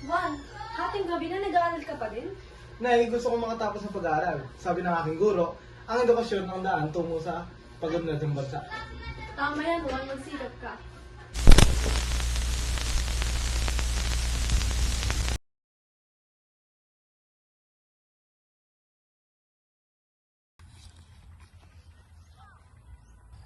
Juan, hating gabi na nag-aaral ka pa din? Nay, gusto kong makatapos ng pag-aaral. Sabi ng aking guro, ang edukasyon ang daan tungo sa pag-unlad ng bansa. Tama yan, Juan. Magsilap ka.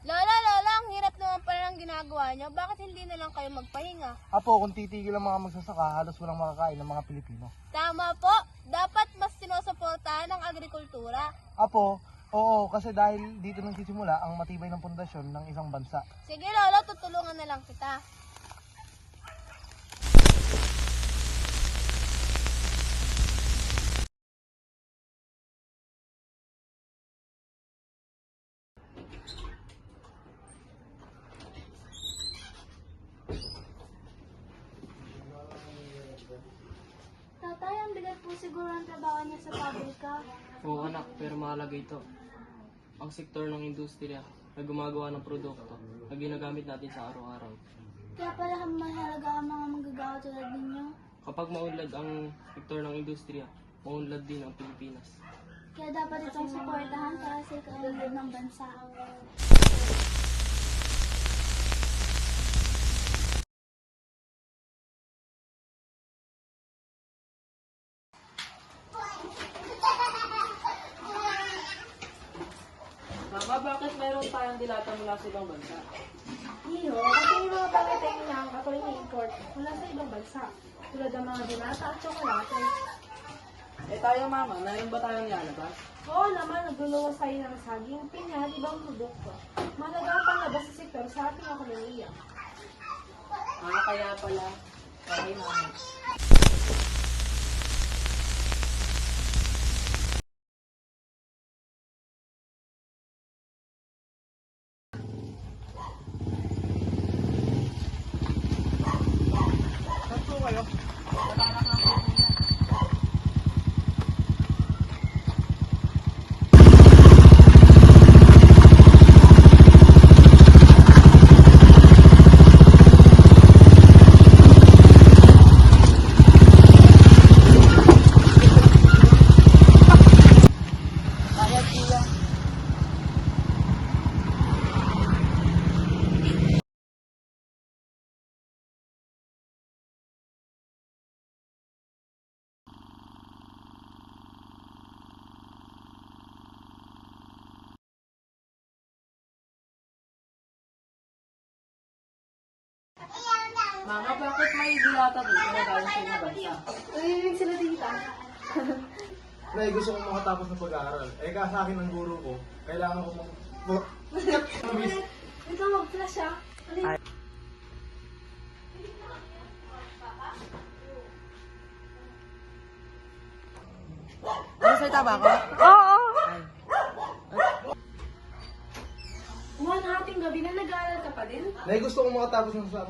Lola, ang hirap naman pala ng ginagawa niyo. Bakit hindi na lang kayo magpahinga? Apo, kung titigil ang mga magsasaka, halos walang makakain ng mga Pilipino. Tama po, dapat mas sinusuportahan ang agrikultura. Apo, oo, kasi dahil dito nagsisimula ang matibay ng pundasyon ng isang bansa. Sige Lola, tutulungan na lang kita. Tatay, ang bigat po siguro ang trabaho niya sa pabrika. Oo anak, pero mahalaga ito. Ang sektor ng industriya na gumagawa ng produkto na ginagamit natin sa araw-araw. Kaya pala mahalaga ang mga manggagawa tulad ninyo. Kapag maunlad ang sektor ng industriya, maunlad din ang Pilipinas. Kaya dapat itong suportahan para sa ikaunlad ng bansa. Mama, bakit mayroon tayong dilata mula sa ibang bansa? Iyo, kasi yung mga bagay tayo na ang katuloy na import mula sa ibang bansa. Tulad ng mga binata at tsokolate. Eh tayo mama, mayroon ba tayong nilalabas? Oo naman, nagluluwas tayo ng saging, pinya at ibang produkto. Mahalaga ang panlabas sa sektor sa ating ekonomiya. Kaya pala. Okay mama. Saan po kayo? Mama, bakit may dilata dito na galing sa ibang bansa? Narinig sila tita. Nay, gusto kong makatapos ng pag-aaral. Eh, sa akin ng guro ko, kailangan ko Ito mag-flash ah. Ano salita ba ako? Juan, hating gabi na nag-aaral ka pa din? Nay, gusto kong makatapos ng sa